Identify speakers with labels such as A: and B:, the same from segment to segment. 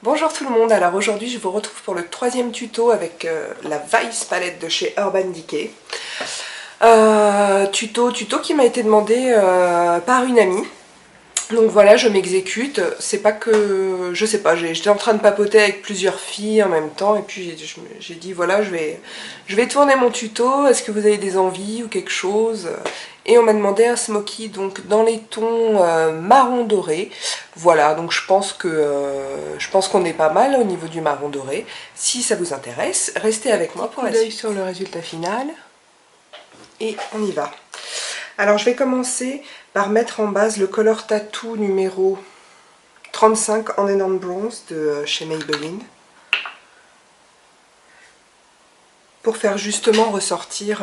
A: Bonjour tout le monde, alors aujourd'hui je vous retrouve pour le troisième tuto avec la Vice palette de chez Urban Decay. Tuto qui m'a été demandé par une amie. Donc voilà, je m'exécute. C'est pas que... je sais pas, j'étais en train de papoter avec plusieurs filles en même temps et puis j'ai dit voilà, je vais tourner mon tuto, est-ce que vous avez des envies ou quelque chose? Et on m'a demandé un smoky donc dans les tons marron doré. Voilà, donc je pense qu'on est pas mal au niveau du marron doré. Si ça vous intéresse, restez avec moi pour la suite sur le résultat final. Et on y va. Alors je vais commencer par mettre en base le Color Tattoo numéro 35 en énorme bronze de chez Maybelline. Pour faire justement ressortir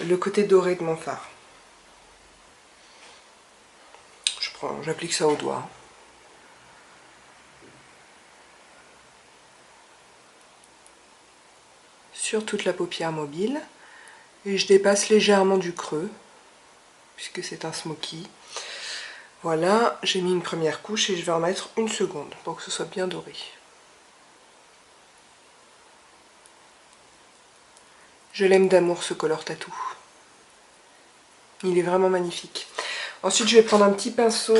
A: le côté doré de mon fard. J'applique ça au doigt. Sur toute la paupière mobile. Et je dépasse légèrement du creux, puisque c'est un smoky. Voilà, j'ai mis une première couche et je vais en mettre une seconde pour que ce soit bien doré. Je l'aime d'amour ce Color Tattoo. Il est vraiment magnifique. Ensuite je vais prendre un petit pinceau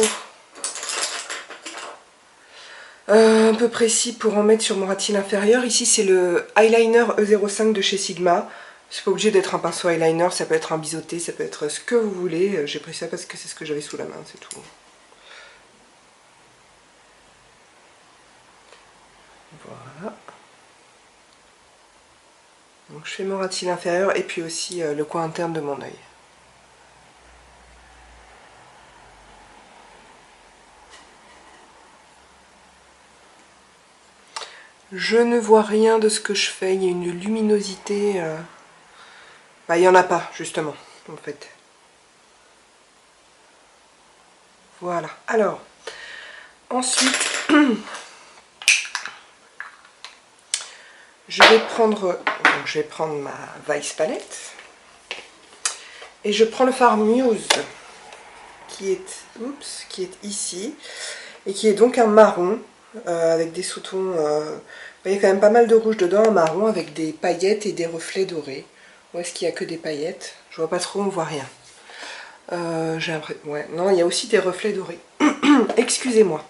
A: un peu précis pour en mettre sur mon rat-cils inférieur. Ici c'est le eyeliner E05 de chez Sigma. C'est pas obligé d'être un pinceau eyeliner, ça peut être un biseauté, ça peut être ce que vous voulez. J'ai pris ça parce que c'est ce que j'avais sous la main, c'est tout. Voilà. Donc je fais mon rat-cils inférieur et puis aussi le coin interne de mon œil. Je ne vois rien de ce que je fais, il y a une luminosité... Bah, il n'y en a pas, justement, en fait. Voilà. Alors, ensuite, je vais prendre ma Vice palette. Et je prends le fard Muse, qui est ici, et qui est donc un marron, avec des sous-tons... il y a quand même pas mal de rouge dedans, un marron, avec des paillettes et des reflets dorés. Où est-ce qu'il n'y a que des paillettes? Je vois pas trop, on voit rien. Ouais, non, il y a aussi des reflets dorés. Excusez-moi.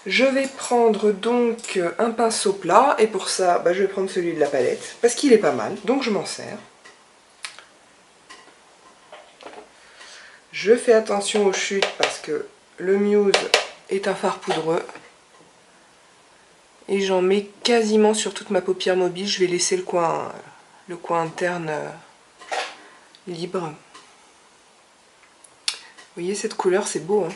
A: Je vais prendre donc un pinceau plat, et pour ça, je vais prendre celui de la palette, parce qu'il est pas mal, donc je m'en sers. Je fais attention aux chutes, parce que le Muse est un fard poudreux. Et j'en mets quasiment sur toute ma paupière mobile, je vais laisser le coin interne libre. Vous voyez cette couleur, c'est beau, hein.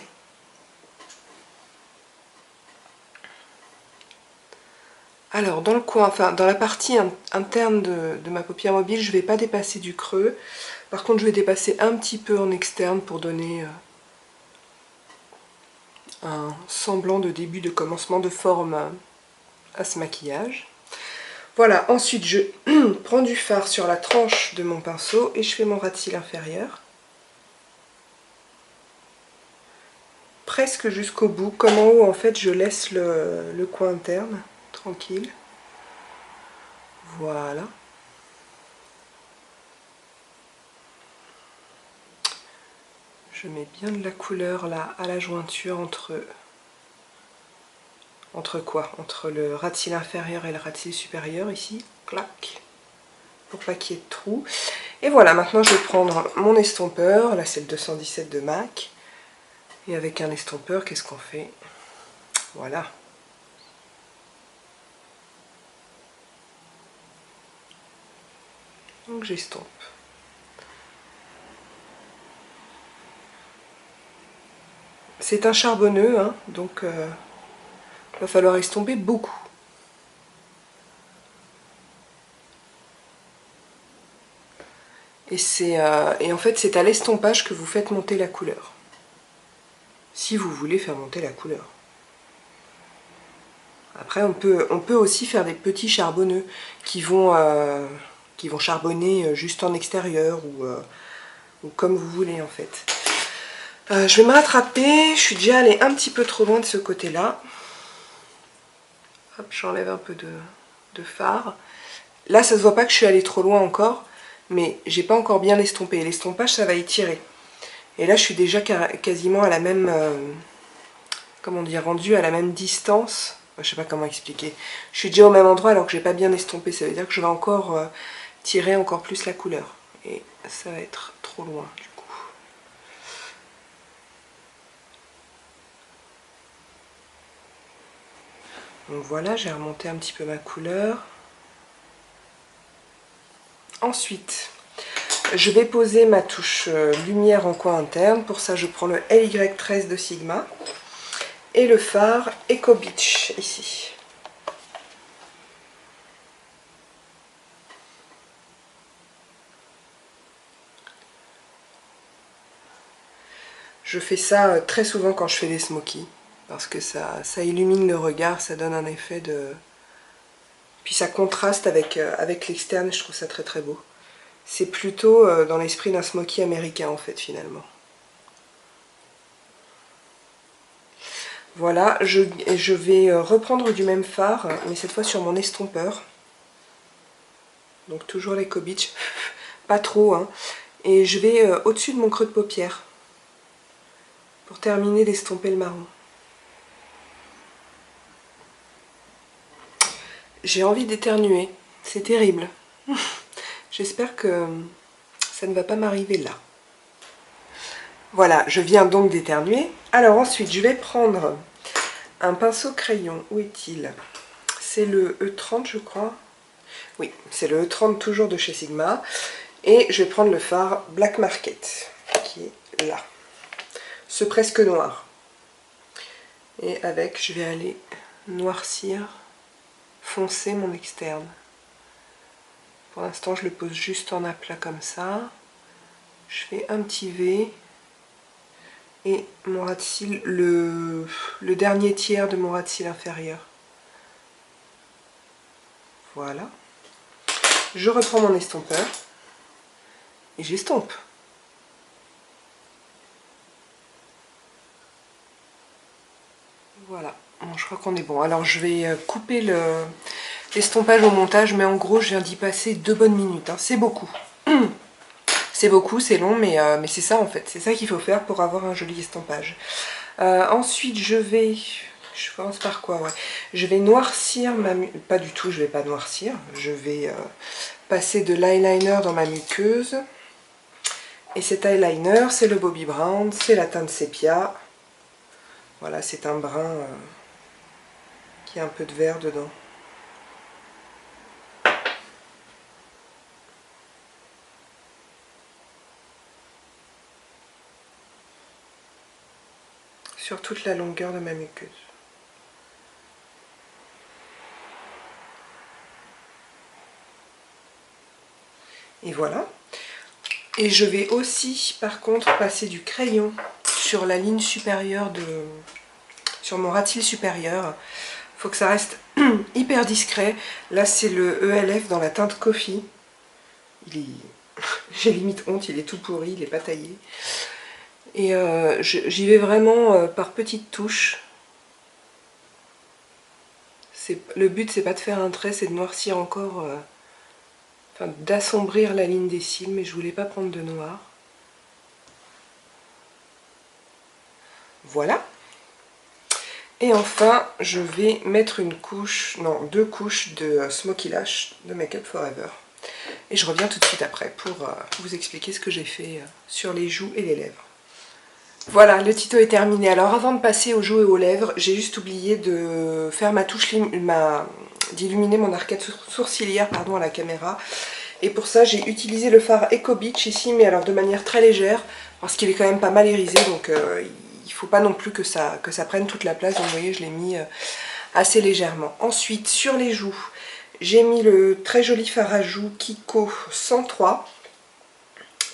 A: Alors dans le coin, enfin dans la partie interne de ma paupière mobile, je ne vais pas dépasser du creux. Par contre je vais dépasser un petit peu en externe pour donner un semblant de début de commencement de forme à ce maquillage. Voilà, ensuite je prends du fard sur la tranche de mon pinceau et je fais mon rat-cils inférieur. Presque jusqu'au bout, comme en haut en fait je laisse le coin interne tranquille. Voilà. Je mets bien de la couleur là à la jointure entre quoi? Entre le rat-cils inférieur et le rat-cils supérieur ici. Clac. Pour pas qu'il y ait de trous. Et voilà, maintenant je vais prendre mon estompeur. Là c'est le 217 de MAC. Et avec un estompeur, qu'est-ce qu'on fait? Voilà. Donc j'estompe. C'est un charbonneux, hein, donc il va falloir estomper beaucoup. Et en fait c'est à l'estompage que vous faites monter la couleur. Si vous voulez faire monter la couleur. Après on peut aussi faire des petits charbonneux qui vont charbonner juste en extérieur ou comme vous voulez en fait. Je vais me rattraper, je suis déjà allée un petit peu trop loin de ce côté-là. Hop, j'enlève un peu de fard. Là, ça se voit pas que je suis allée trop loin encore, mais j'ai pas encore bien estompé. L'estompage, ça va étirer. Et là, je suis déjà quasiment à la même, comment dire, rendue à la même distance. Je sais pas comment expliquer. Je suis déjà au même endroit alors que j'ai pas bien estompé. Ça veut dire que je vais encore tirer encore plus la couleur. Et ça va être trop loin du coup. Donc voilà, j'ai remonté un petit peu ma couleur. Ensuite, je vais poser ma touche lumière en coin interne. Pour ça, je prends le LY13 de Sigma et le fard Eco Beach ici. Je fais ça très souvent quand je fais des smokies, parce que ça illumine le regard, ça donne un effet de... Puis ça contraste avec l'externe, je trouve ça très très beau. C'est plutôt dans l'esprit d'un smoky américain en fait finalement. Voilà, je vais reprendre du même fard, mais cette fois sur mon estompeur. Donc toujours l'Eco Beach, pas trop, hein. Et je vais au-dessus de mon creux de paupière, pour terminer d'estomper le marron. J'ai envie d'éternuer, c'est terrible. J'espère que ça ne va pas m'arriver là. Voilà, je viens donc d'éternuer. Alors ensuite, je vais prendre un pinceau crayon. Où est-il? C'est le E30, je crois. Oui, c'est le E30 toujours de chez Sigma. Et je vais prendre le fard Black Market, qui est là. Ce presque noir. Et avec, je vais aller noircir, foncer mon externe. Pour l'instant, je le pose juste en aplat comme ça. Je fais un petit V. Et mon ras de cils, le dernier tiers de mon ras de cils inférieur. Voilà. Je reprends mon estompeur. Et j'estompe. Voilà. Bon, je crois qu'on est bon. Alors, je vais couper l'estompage au montage. Mais en gros, je viens d'y passer 2 bonnes minutes. Hein. C'est beaucoup. C'est beaucoup, c'est long, mais c'est ça en fait. C'est ça qu'il faut faire pour avoir un joli estompage. Ensuite, je commence par quoi? Ouais. Je vais noircir ma... Pas du tout, je vais pas noircir. Je vais passer de l'eyeliner dans ma muqueuse. Et cet eyeliner, c'est le Bobbi Brown, c'est la teinte sépia. Voilà, c'est un brun qui a un peu de vert dedans. Sur toute la longueur de ma muqueuse. Et voilà. Et je vais aussi, par contre, passer du crayon sur la ligne supérieure sur mon ras de cils supérieur. Il faut que ça reste hyper discret. Là, c'est le ELF dans la teinte Coffee. J'ai limite honte, il est tout pourri, il n'est pas taillé. Et j'y vais vraiment par petites touches. Le but, c'est pas de faire un trait, c'est de noircir encore, enfin d'assombrir la ligne des cils, mais je voulais pas prendre de noir. Voilà. Et enfin, je vais mettre une couche, non, 2 couches de Smoky Lash de Make Up For Ever. Et je reviens tout de suite après pour vous expliquer ce que j'ai fait sur les joues et les lèvres. Voilà, le tuto est terminé. Alors avant de passer aux joues et aux lèvres, j'ai juste oublié de faire ma touche, d'illuminer mon arcade sourcilière à la caméra. Et pour ça, j'ai utilisé le fard Eco Beach ici, mais alors de manière très légère, parce qu'il est quand même pas mal irisé, donc il faut pas non plus que ça prenne toute la place. Donc vous voyez, je l'ai mis assez légèrement. Ensuite, sur les joues, j'ai mis le très joli fard à joues Kiko 103.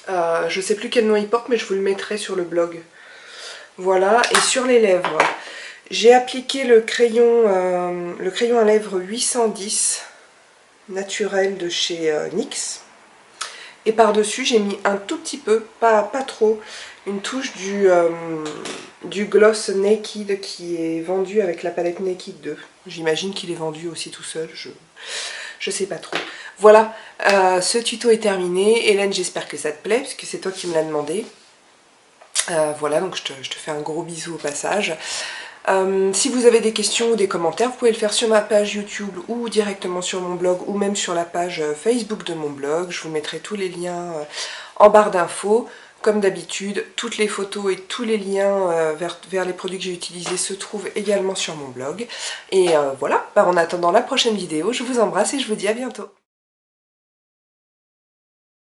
A: Je sais plus quel nom il porte, mais je vous le mettrai sur le blog. Voilà, et sur les lèvres, j'ai appliqué le crayon à lèvres 810 naturel de chez NYX. Et par-dessus, j'ai mis un tout petit peu, pas trop, une touche du gloss Naked qui est vendu avec la palette Naked 2. J'imagine qu'il est vendu aussi tout seul, je sais pas trop. Voilà, ce tuto est terminé. Hélène, j'espère que ça te plaît, puisque c'est toi qui me l'as demandé. Voilà, donc je te fais un gros bisou au passage. Si vous avez des questions ou des commentaires, vous pouvez le faire sur ma page YouTube ou directement sur mon blog ou même sur la page Facebook de mon blog. Je vous mettrai tous les liens en barre d'infos. Comme d'habitude, toutes les photos et tous les liens vers les produits que j'ai utilisés se trouvent également sur mon blog. Et voilà, en attendant la prochaine vidéo, je vous embrasse et je vous dis à bientôt.